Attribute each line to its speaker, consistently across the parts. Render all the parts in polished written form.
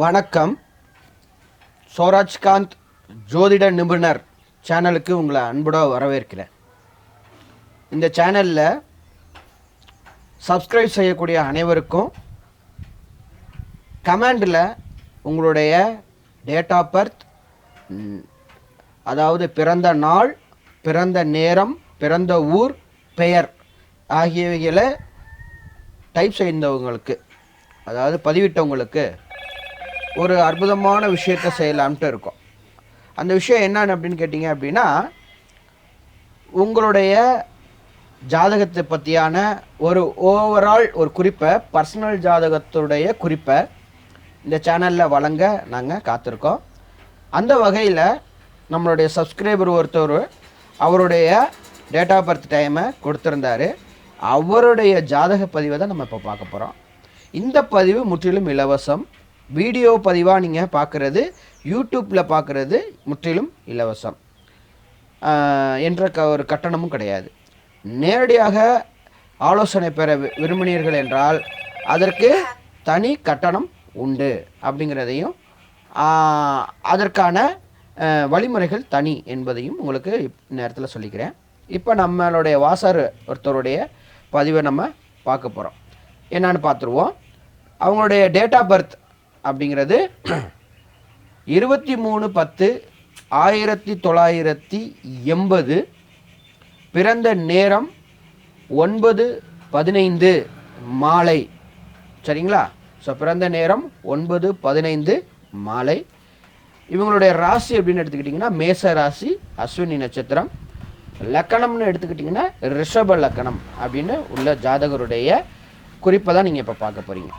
Speaker 1: வணக்கம். சோராஜ்காந்த் ஜோதிட நிபுணர் சேனலுக்கு உங்களை அன்போட வரவேற்கிறேன். இந்த சேனலில் சப்ஸ்கிரைப் செய்யக்கூடிய அனைவருக்கும் கமெண்டில் உங்களுடைய டேட் ஆஃப் பர்த், அதாவது பிறந்த நாள், பிறந்த நேரம், பிறந்த ஊர், பெயர் ஆகியவைகளை டைப் செய்தவங்களுக்கு, அதாவது பதிவிட்டவங்களுக்கு ஒரு அற்புதமான விஷயத்தை செய்யலாம்ட்டு இருக்கோம். அந்த விஷயம் என்னன்னு அப்படின்னு கேட்டிங்க அப்படின்னா, உங்களுடைய ஜாதகத்தை பற்றியான ஒரு ஓவரால் ஒரு குறிப்பை, பர்சனல் ஜாதகத்துடைய குறிப்பை இந்த சேனலில் வழங்க நாங்கள் காத்திருக்கோம். அந்த வகையில் நம்மளுடைய சப்ஸ்கிரைபர் ஒருத்தர் அவருடைய டேட் ஆஃப் பர்த் டைமை கொடுத்துருந்தாரு. அவருடைய ஜாதக பதிவை தான் நம்ம இப்போ பார்க்க போகிறோம். இந்த பதிவு முற்றிலும் இலவசம். வீடியோ பதிவாக நீங்கள் பார்க்குறது, யூடியூப்பில் பார்க்குறது முற்றிலும் இலவசம் என்ற ஒரு கட்டணமும் கிடையாது. நேரடியாக ஆலோசனை பெற விரும்பினீர்கள் என்றால் அதற்கு தனி கட்டணம் உண்டு அப்படிங்கிறதையும், அதற்கான வழிமுறைகள் தனி என்பதையும் உங்களுக்கு நேரத்தில் சொல்லிக்கிறேன். இப்போ நம்மளுடைய வாசர் ஒருத்தருடைய பதிவை நம்ம பார்க்க போகிறோம். என்னான்னு பார்த்துருவோம். அவங்களுடைய டேட் ஆஃப் பர்த் அப்படிங்கிறது 23/10/1980, பிறந்த நேரம் 9:15 மாலை. சரிங்களா? ஸோ பிறந்த நேரம் 9:15 மாலை. இவங்களுடைய ராசி அப்படின்னு எடுத்துக்கிட்டிங்கன்னா மேச ராசி, அஸ்வினி நட்சத்திரம். லக்கணம்னு எடுத்துக்கிட்டிங்கன்னா ரிஷப லக்கணம் அப்படின்னு உள்ள ஜாதகருடைய குறிப்பை தான் நீங்கள் இப்போ பார்க்க போகிறீங்க.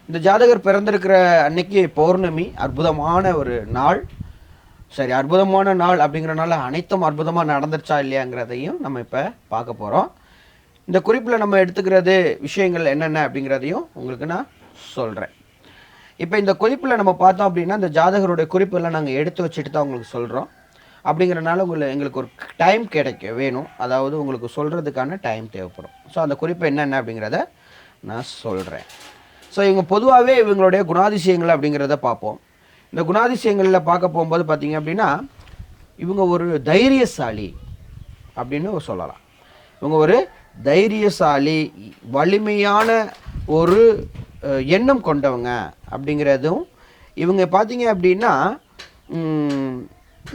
Speaker 1: இந்த ஜாதகர் பிறந்திருக்கிற அன்னைக்கு பௌர்ணமி, அற்புதமான ஒரு நாள். சரி, அற்புதமான நாள் அப்படிங்கிறனால அனைத்தும் அற்புதமாக நடந்துருச்சா இல்லையாங்கிறதையும் நம்ம இப்போ பார்க்க போகிறோம். இந்த குறிப்பில் நம்ம எடுத்துக்கிறது விஷயங்கள் என்னென்ன அப்படிங்கிறதையும் உங்களுக்கு நான் சொல்கிறேன். இப்போ இந்த குறிப்பில் நம்ம பார்த்தோம் அப்படின்னா, இந்த ஜாதகருடைய குறிப்பெல்லாம் நாங்கள் எடுத்து வச்சுட்டு தான் உங்களுக்கு சொல்கிறோம். அப்படிங்கிறனால எங்களுக்கு ஒரு டைம் வேணும், அதாவது உங்களுக்கு சொல்கிறதுக்கான டைம் தேவைப்படும். ஸோ அந்த குறிப்பு என்னென்ன அப்படிங்கிறத நான் சொல்கிறேன். ஸோ இவங்க பொதுவாகவே இவங்களுடைய குணாதிசயங்கள் அப்படிங்கிறத பார்ப்போம். இந்த குணாதிசயங்களில் பார்க்க போகும்போது பார்த்தீங்க அப்படின்னா, இவங்க ஒரு தைரியசாலி அப்படின்னு சொல்லலாம். இவங்க ஒரு தைரியசாலி, வலிமையான ஒரு எண்ணம் கொண்டவங்க அப்படிங்கிறதும், இவங்க பார்த்தீங்க அப்படின்னா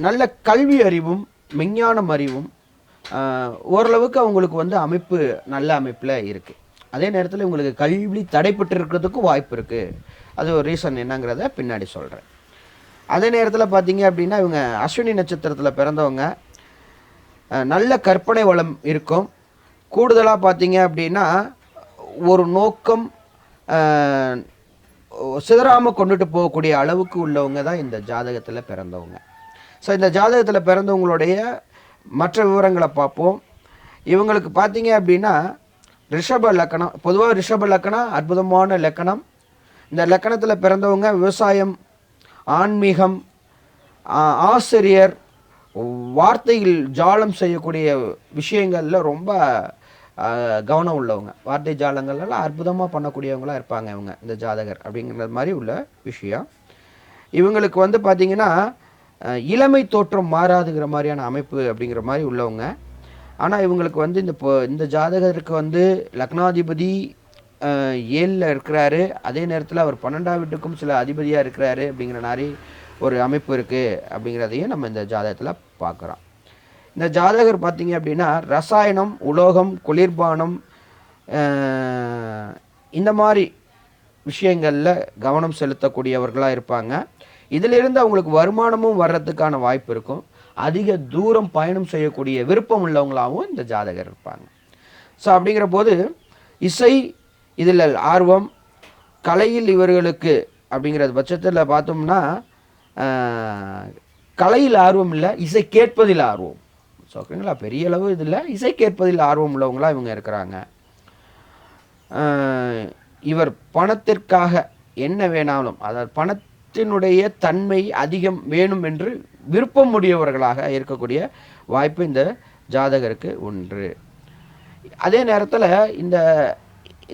Speaker 1: நல்ல கல்வி அறிவும் மெஞ்ஞானம் அறிவும் ஓரளவுக்கு அவங்களுக்கு அமைப்பு நல்ல அமைப்பில் இருக்குது. அதே நேரத்தில் இவங்களுக்கு கல்வி தடைப்பட்டு இருக்கிறதுக்கும் வாய்ப்பு இருக்குது. அது ஒரு ரீசன் என்னங்கிறத பின்னாடி சொல்கிறேன். அதே நேரத்தில் பார்த்தீங்க அப்படின்னா, இவங்க அஸ்வினி நட்சத்திரத்தில் பிறந்தவங்க. நல்ல கற்பனை வளம் இருக்கும். கூடுதலாக பார்த்தீங்க அப்படின்னா ஒரு நோக்கம் சிதறாமல் கொண்டுட்டு போகக்கூடிய அளவுக்கு உள்ளவங்க தான் இந்த ஜாதகத்தில் பிறந்தவங்க. ஸோ இந்த ஜாதகத்தில் பிறந்தவங்களுடைய மற்ற விவரங்களை பார்ப்போம். இவங்களுக்கு பார்த்தீங்க அப்படின்னா ரிஷப லக்கணம். பொதுவாக ரிஷப லக்கணம் அற்புதமான லக்கணம். இந்த லக்கணத்தில் பிறந்தவங்க விவசாயம், ஆன்மீகம், ஆசிரியர், வார்த்தையில் ஜாலம் செய்யக்கூடிய விஷயங்களில் ரொம்ப கவனம் உள்ளவங்க. வார்த்தை ஜாலங்கள்லாம் அற்புதமாக பண்ணக்கூடியவங்களாக இருப்பாங்க இவங்க, இந்த ஜாதகர் அப்படிங்கிற மாதிரி உள்ள விஷயம். இவங்களுக்கு பார்த்திங்கன்னா இளமை தோற்றம் மாறாதுங்கிற மாதிரியான அமைப்பு அப்படிங்கிற மாதிரி உள்ளவங்க. ஆனால் இவங்களுக்கு இந்த ஜாதகருக்கு லக்னாதிபதி 7ல் இருக்கிறாரு. அதே நேரத்தில் அவர் 12ஆம் வீட்டுக்கும் சில அதிபதியாக இருக்கிறாரு அப்படிங்கிற மாதிரி ஒரு அமைப்பு இருக்குது அப்படிங்கிறதையும் நம்ம இந்த ஜாதகத்தில் பார்க்குறோம். இந்த ஜாதகர் பார்த்திங்க அப்படின்னா ரசாயனம், உலோகம், குளிர்பானம் இந்த மாதிரி விஷயங்களில் கவனம் செலுத்தக்கூடியவர்களாக இருப்பாங்க. இதிலிருந்து அவங்களுக்கு வருமானமும் வர்றதுக்கான வாய்ப்பு இருக்கும். அதிக தூரம் பயணம் செய்யக்கூடிய விருப்பம் உள்ளவங்களாகவும் இந்த ஜாதகர் இருப்பாங்க. ஸோ அப்படிங்கிற போது இசை இதில் ஆர்வம், கலையில் இவர்களுக்கு அப்படிங்கிறது பட்சத்தில் பார்த்தோம்னா கலையில் ஆர்வம் இல்லை, இசை கேட்பதில் ஆர்வம். ஸோ ஓகேங்களா, பெரிய அளவு இதில் இசை கேட்பதில் ஆர்வம் உள்ளவங்களாக இவங்க இருக்கிறாங்க. இவர் பணத்திற்காக என்ன வேணாலும், அதாவது பணத்தினுடைய தன்மை அதிகம் வேணும் என்று விருப்பம் உடையவர்களாக இருக்கக்கூடிய வாய்ப்பு இந்த ஜாதகருக்கு உண்டு. அதே நேரத்தில் இந்த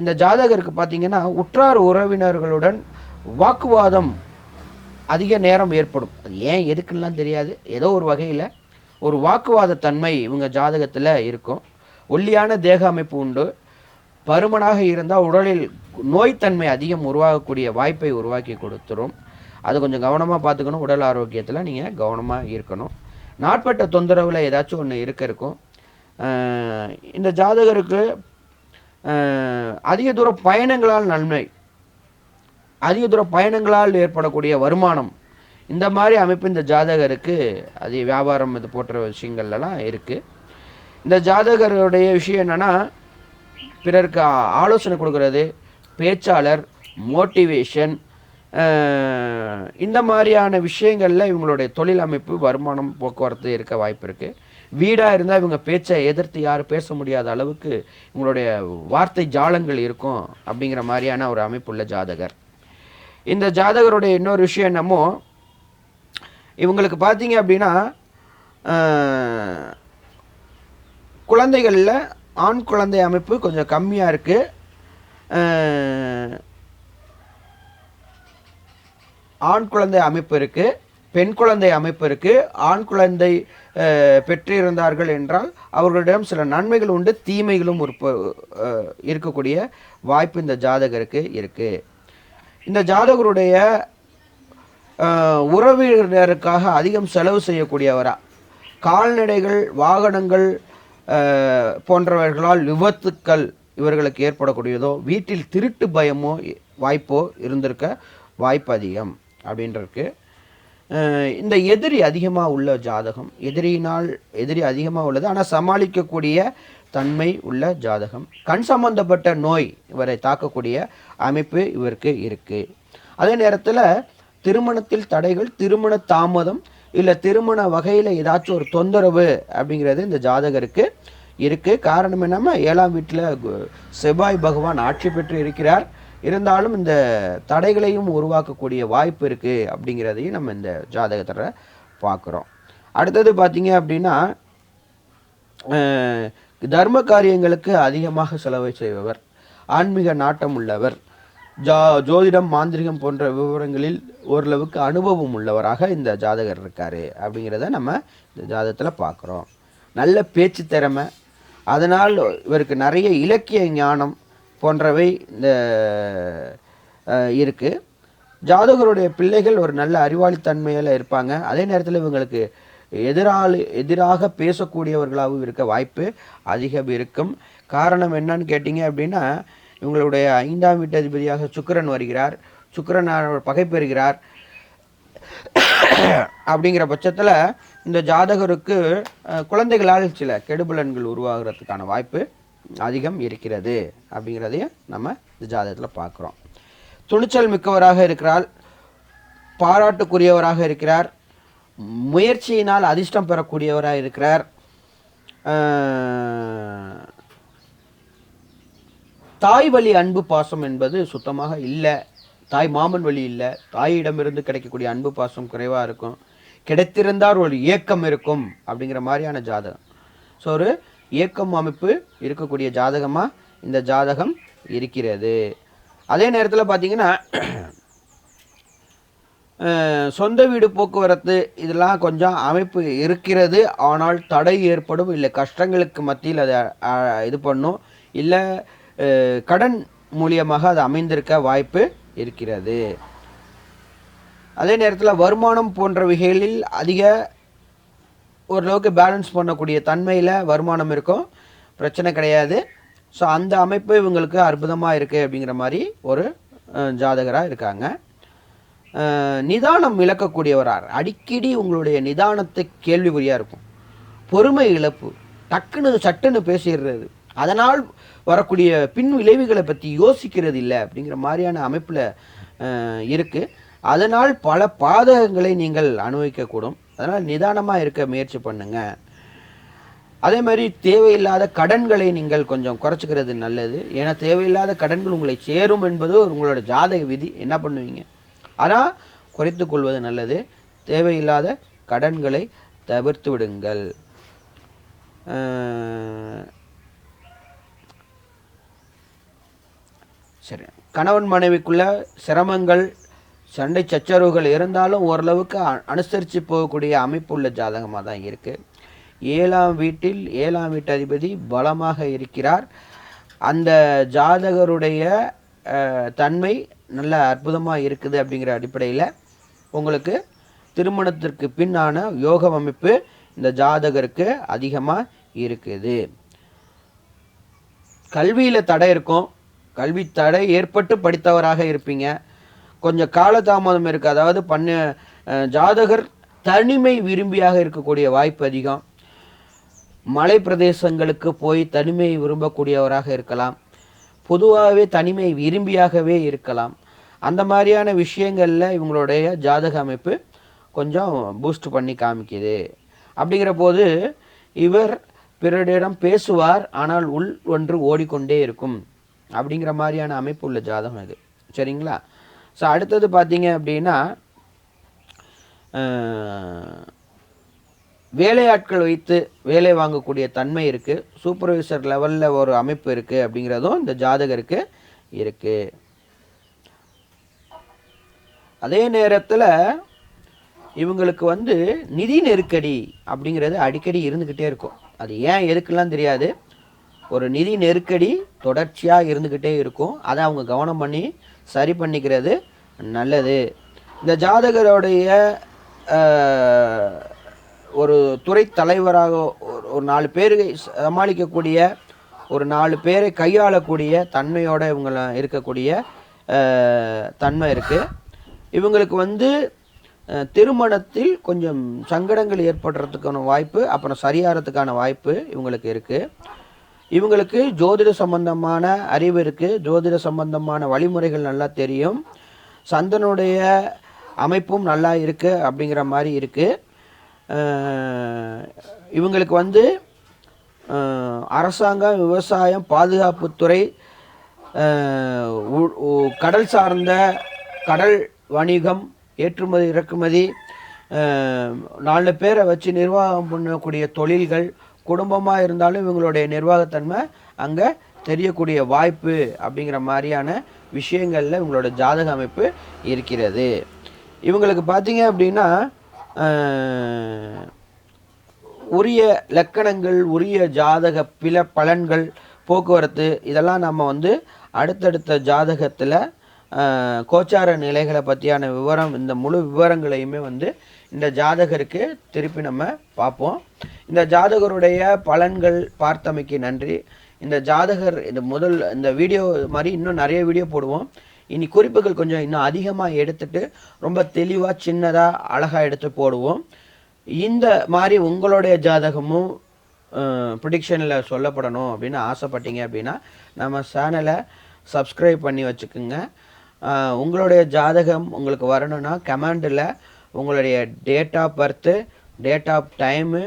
Speaker 1: இந்த ஜாதகருக்கு பார்த்தீங்கன்னா உற்றார் உறவினர்களுடன் வாக்குவாதம் அதிக நேரம் ஏற்படும். அது ஏன் எதுக்குன்னெலாம் தெரியாது, ஏதோ ஒரு வகையில் ஒரு வாக்குவாத தன்மை இவங்க ஜாதகத்தில் இருக்கும். ஒல்லியான தேக அமைப்பு உண்டு. பருமனாக இருந்தால் உடலில் நோய்த்தன்மை அதிகம் உருவாகக்கூடிய வாய்ப்பை உருவாக்கி கொடுத்துரும். அது கொஞ்சம் கவனமாக பார்த்துக்கணும். உடல் ஆரோக்கியத்தில் நீங்கள் கவனமாக இருக்கணும். நாட்பட்ட தொந்தரவில் ஏதாச்சும் ஒன்று இருக்கும். இந்த ஜாதகருக்கு அதிக தூர பயணங்களால் நன்மை, அதிக தூர பயணங்களால் ஏற்படக்கூடிய வருமானம், இந்த மாதிரி அமைப்பு இந்த ஜாதகருக்கு அது வியாபாரம் இது போன்ற விஷயங்கள்லாம் இருக்குது. இந்த ஜாதகருடைய விஷயம் என்னென்னா, பிறருக்கு ஆலோசனை கொடுக்கறது, பேச்சாளர், மோட்டிவேஷன், இந்த மாதிரியான விஷயங்களில் இவங்களுடைய தொழில் அமைப்பு, வருமானம், போக்குவரத்து இருக்க வாய்ப்பு இருக்குது. வீடாக இருந்தால் இவங்க பேச்சை எதிர்த்து யாரும் பேச முடியாத அளவுக்கு இவங்களுடைய வார்த்தை ஜாலங்கள் இருக்கும் அப்படிங்கிற மாதிரியான ஒரு அமைப்புள்ள ஜாதகர். இந்த ஜாதகருடைய இன்னொரு விஷயம் என்னமோ, இவங்களுக்கு பார்த்தீங்க அப்படின்னா குழந்தைகளில் ஆண் குழந்தை அமைப்பு கொஞ்சம் கம்மியாக இருக்குது. ஆண் குழந்தை அமைப்பு இருக்குது, பெண் குழந்தை அமைப்பு இருக்குது. ஆண் குழந்தை பெற்றிருந்தார்கள் என்றால் அவர்களிடம் சில நன்மைகள் உண்டு, தீமைகளும் இருக்கக்கூடிய வாய்ப்பு இந்த ஜாதகருக்கு இருக்குது. இந்த ஜாதகருடைய உறவினருக்காக அதிகம் செலவு செய்யக்கூடியவரா, கால்நடைகள், வாகனங்கள் போன்றவர்களால் விபத்துக்கள் இவர்களுக்கு ஏற்படக்கூடியதோ, வீட்டில் திருட்டு பயமோ வாய்ப்போ இருந்திருக்க வாய்ப்பு அதிகம் அப்படின்றதுக்கு. இந்த எதிரி அதிகமாக உள்ள ஜாதகம், எதிரி அதிகமாக உள்ளது, ஆனால் சமாளிக்கக்கூடிய தன்மை உள்ள ஜாதகம். கண் சம்பந்தப்பட்ட நோய் இவரை தாக்கக்கூடிய அமைப்பு இவருக்கு இருக்குது. அதே நேரத்தில் திருமணத்தில் தடைகள், திருமண தாமதம், இல்லை திருமண வகையில் ஏதாச்சும் ஒரு தொந்தரவு அப்படிங்கிறது இந்த ஜாதகருக்கு இருக்குது. காரணம் என்னன்னா, 7ஆம் வீட்டில் செவ்வாய் பகவான் ஆட்சி பெற்று இருக்கிறார். இருந்தாலும் இந்த தடைகளையும் உருவாக்கக்கூடிய வாய்ப்பு இருக்குது அப்படிங்கிறதையும் நம்ம இந்த ஜாதகத்தில் பார்க்குறோம். அடுத்தது பார்த்தீங்க அப்படின்னா, தர்ம காரியங்களுக்கு அதிகமாக செலவு செய்பவர், ஆன்மீக நாட்டம் உள்ளவர், ஜோதிடம், மாந்திரிகம் போன்ற விவரங்களில் ஓரளவுக்கு அனுபவம் உள்ளவராக இந்த ஜாதகர் இருக்கார் அப்படிங்கிறத நம்ம இந்த ஜாதகத்தில் பார்க்குறோம். நல்ல பேச்சு திறமை, அதனால் இவருக்கு நிறைய இலக்கிய ஞானம் போன்றவை இந்த இருக்குது. ஜாதகருடைய பிள்ளைகள் ஒரு நல்ல அறிவாளித்தன்மையில் இருப்பாங்க. அதே நேரத்தில் இவங்களுக்கு எதிராக பேசக்கூடியவர்களாகவும் இருக்க வாய்ப்பு அதிகம் இருக்கும். காரணம் என்னன்னு கேட்டிங்க அப்படின்னா, இவங்களுடைய 5ஆம் வீட்டு அதிபதியாக சுக்கிரன் வருகிறார். சுக்கிரன் பகை பெறுகிறார். அப்படிங்கிற பட்சத்தில் இந்த ஜாதகருக்கு குழந்தைகளால் சில கெடுபலன்கள் உருவாகிறதுக்கான வாய்ப்பு அதிகம் இருக்கிறது அப்படிங்கிறதையும் நம்ம இந்த ஜாதகத்தில் பார்க்குறோம். துணிச்சல் மிக்கவராக இருக்கிறார், பாராட்டுக்குரியவராக இருக்கிறார், முயற்சியினால் அதிர்ஷ்டம் பெறக்கூடியவராக இருக்கிறார். தாய் வழி அன்பு பாசம் என்பது சுத்தமாக இல்லை. தாய் மாமன் வழி இல்லை. தாயிடமிருந்து கிடைக்கக்கூடிய அன்பு பாசம் குறைவாக இருக்கும். கிடைத்திருந்தால் ஒரு ஏக்கம் இருக்கும் அப்படிங்கிற மாதிரியான ஜாதகம். ஸோ ஒரு ஏக்கம் அமைப்பு இருக்கக்கூடிய ஜாதகமாக இந்த ஜாதகம் இருக்கிறது. அதே நேரத்தில் பார்த்தீங்கன்னா, சொந்த வீடு போக்குவரத்து இதெல்லாம் கொஞ்சம் அமைப்பு இருக்கிறது. ஆனால் தடை ஏற்படும், இல்லை கஷ்டங்களுக்கு மத்தியில் அதை இது பண்ணும், இல்லை கடன் மூலியமாக அது அமைந்திருக்க வாய்ப்பு இருக்கிறது. அதே நேரத்தில் வருமானம் போன்ற வகைகளில் அதிக ஓரளவுக்கு பேலன்ஸ் பண்ணக்கூடிய தன்மையில் வருமானம் இருக்கும், பிரச்சனை கிடையாது. ஸோ அந்த அமைப்பு இவங்களுக்கு அற்புதமாக இருக்குது அப்படிங்கிற மாதிரி ஒரு ஜாதகராக இருக்காங்க. நிதானம் இழக்கக்கூடியவரார், அடிக்கடி உங்களுடைய நிதானத்தை கேள்விக்குறியாக இருக்கும். பொறுமை இழப்பு, சட்டுன்னு பேசிடுறது, அதனால் வரக்கூடிய பின் விளைவுகளை பற்றி யோசிக்கிறது இல்லை அப்படிங்கிற மாதிரியான அமைப்பில் இருக்குது. அதனால் பல பாதகங்களை நீங்கள் அனுபவிக்கக்கூடும். அதனால் நிதானமாக இருக்க முயற்சி பண்ணுங்க. அதே மாதிரி தேவையில்லாத கடன்களை நீங்கள் கொஞ்சம் குறைச்சிக்கிறது நல்லது. ஏன்னா தேவையில்லாத கடன்கள் உங்களை சேரும் என்பது உங்களோட ஜாதக விதி. என்ன பண்ணுவீங்க, ஆனால் குறைத்து கொள்வது நல்லது. தேவையில்லாத கடன்களை தவிர்த்து விடுங்கள். சரி, கணவன் மனைவிக்குள்ள சிரமங்கள், சண்டை சச்சரவுகள் இருந்தாலும் ஓரளவுக்கு அனுசரித்து போகக்கூடிய அமைப்புள்ள ஜாதகமாக தான் இருக்குது. 7ஆம் வீட்டில் 7ஆம் வீட்டு அதிபதி பலமாக இருக்கிறார். அந்த ஜாதகருடைய தன்மை நல்ல அற்புதமாக இருக்குது. அப்படிங்கிற அடிப்படையில் உங்களுக்கு திருமணத்திற்கு பின்னான யோக அமைப்பு இந்த ஜாதகருக்கு அதிகமாக இருக்குது. கல்வியில் தடை இருக்கும். கல்வி தடை ஏற்பட்டு படித்தவராக இருப்பீங்க. கொஞ்சம் காலதாமதம் இருக்குது. அதாவது ஜாதகர் தனிமை விரும்பியாக இருக்கக்கூடிய வாய்ப்பு அதிகம். மலை பிரதேசங்களுக்கு போய் தனிமை விரும்பக்கூடியவராக இருக்கலாம். பொதுவாகவே தனிமை விரும்பியாகவே இருக்கலாம். அந்த மாதிரியான விஷயங்களில் இவங்களுடைய ஜாதக அமைப்பு கொஞ்சம் பூஸ்ட் பண்ணி காமிக்குது. அப்படிங்கிற போது இவர் பிறரிடம் பேசுவார், ஆனால் உள் ஒன்று ஓடிக்கொண்டே இருக்கும். அப்படிங்கிற மாதிரியான அமைப்பு உள்ள ஜாதகம் இது. சரிங்களா? ஸோ அடுத்தது பார்த்தீங்க அப்படின்னா வேலையாட்கள் வைத்து வேலை வாங்கக்கூடிய தன்மை இருக்குது. சூப்பர்வைசர் லெவலில் ஒரு அமைப்பு இருக்குது. அப்படிங்கிறதும் இந்த ஜாதகருக்கு இருக்குது. அதே நேரத்தில் இவங்களுக்கு நிதி நெருக்கடி அப்படிங்கிறது அடிக்கடி இருந்துக்கிட்டே இருக்கும். அது ஏன் எதுக்கெல்லாம் தெரியாது. ஒரு நிதி நெருக்கடி தொடர்ச்சியாக இருந்துக்கிட்டே இருக்கும். அதை அவங்க கவனம் பண்ணி சரி பண்ணிக்கிறது நல்லது. இந்த ஜாதகருடைய ஒரு துறை தலைவராக ஒரு 4 பேரை சமாளிக்கக்கூடிய, ஒரு 4 பேரை கையாளக்கூடிய தன்மையோடு இவங்கள இருக்கக்கூடிய தன்மை இருக்குது. இவங்களுக்கு திருமணத்தில் கொஞ்சம் சங்கடங்கள் ஏற்படுறதுக்கான வாய்ப்பு, அப்புறம் சரியாகிறதுக்கான வாய்ப்பு இவங்களுக்கு இருக்குது. இவங்களுக்கு ஜோதிட சம்பந்தமான அறிவு இருக்குது. ஜோதிட சம்பந்தமான வழிமுறைகள் நல்லா தெரியும். சந்தனுடைய அமைப்பும் நல்லா இருக்குது. அப்படிங்கிற மாதிரி இருக்குது. இவங்களுக்கு அரசாங்கம், விவசாயம், பாதுகாப்புத்துறை, கடல் சார்ந்த கடல் வணிகம், ஏற்றுமதி இறக்குமதி, 4 பேரை வச்சு நிர்வாகம் பண்ணக்கூடிய தொழில்கள், குடும்பமாக இருந்தாலும் இவங்களுடைய நிர்வாகத்தன்மை அங்கே தெரியக்கூடிய வாய்ப்பு அப்படிங்கிற மாதிரியான விஷயங்களில் இவங்களோட ஜாதக அமைப்பு இருக்கிறது. இவங்களுக்கு பார்த்தீங்க அப்படின்னா உரிய லக்கணங்கள், உரிய ஜாதக பலன்கள், போக்குவரத்து, இதெல்லாம் நம்ம அடுத்தடுத்த ஜாதகத்தில் கோச்சார நிலைகளை பற்றியான விவரம், இந்த முழு விவரங்களையுமே இந்த ஜாதகருக்கு திருப்பி நம்ம பார்ப்போம். இந்த ஜாதகருடைய பலன்கள் பார்த்தமைக்கு நன்றி. இந்த ஜாதகர் இந்த வீடியோ மாதிரி இன்னும் நிறைய வீடியோ போடுவோம். இனி குறிப்புகள் கொஞ்சம் இன்னும் அதிகமாக எடுத்துட்டு ரொம்ப தெளிவாக சின்னதாக அழகாக எடுத்து போடுவோம். இந்த மாதிரி உங்களுடைய ஜாதகமும் ப்ரிடிக்ஷனில் சொல்லப்படணும் அப்படின்னு ஆசைப்பட்டீங்க அப்படின்னா நம்ம சேனலை சப்ஸ்கிரைப் பண்ணி வச்சுக்கோங்க. உங்களுடைய ஜாதகம் உங்களுக்கு வரணும்னா கமெண்டில் உங்களுடைய date of birth, date of time,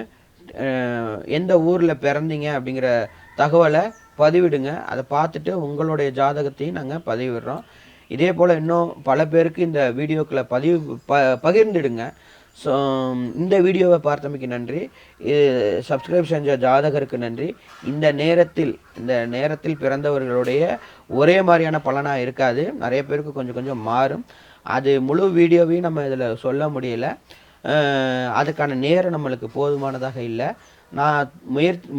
Speaker 1: எந்த ஊரில் பிறந்தீங்க அப்படிங்கிற தகவலை பதிவிடுங்க. அதை பார்த்துட்டு உங்களுடைய ஜாதகத்தையும் நாங்கள் பதிவிடுறோம். இதே போல் இன்னும் பல பேருக்கு இந்த வீடியோக்களை பகிர்ந்துடுங்க. ஸோ இந்த வீடியோவை பார்த்தமைக்கு நன்றி. சப்ஸ்கிரைப் செஞ்ச ஜாதகருக்கு நன்றி. இந்த நேரத்தில் பிறந்தவர்களுடைய ஒரே மாதிரியான பலனாக இருக்காது. நிறைய பேருக்கு கொஞ்சம் கொஞ்சம் மாறும். அது முழு வீடியோவையும் நம்ம இதில் சொல்ல முடியல. அதுக்கான நேரம் நம்மளுக்கு போதுமானதாக இல்லை. நான்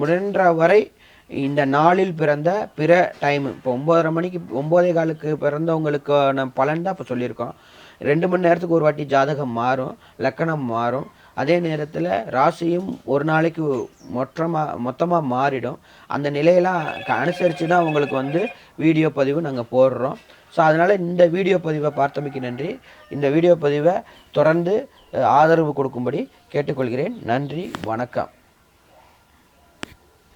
Speaker 1: முயன்ற வரை இந்த நாளில் பிறந்த பிற டைம், இப்போ 9:30 மணிக்கு 9:15க்கு பிறந்தவங்களுக்கான பலன் தான் இப்போ சொல்லியிருக்கோம். 2 மணி நேரத்துக்கு ஒரு வாட்டி ஜாதகம் மாறும், லக்கணம் மாறும். அதே நேரத்தில் ராசியும் ஒரு நாளைக்கு மொத்தமாக மாறிடும். அந்த நிலையெல்லாம் அனுசரித்து தான் உங்களுக்கு வீடியோ பதிவு நாங்கள் போடுறோம். ஸோ அதனால் இந்த வீடியோ பதிவை பார்த்தமைக்கு நன்றி. இந்த வீடியோ பதிவை தொடர்ந்து ஆதரவு கொடுக்கும்படி கேட்டுக்கொள்கிறேன். நன்றி, வணக்கம்.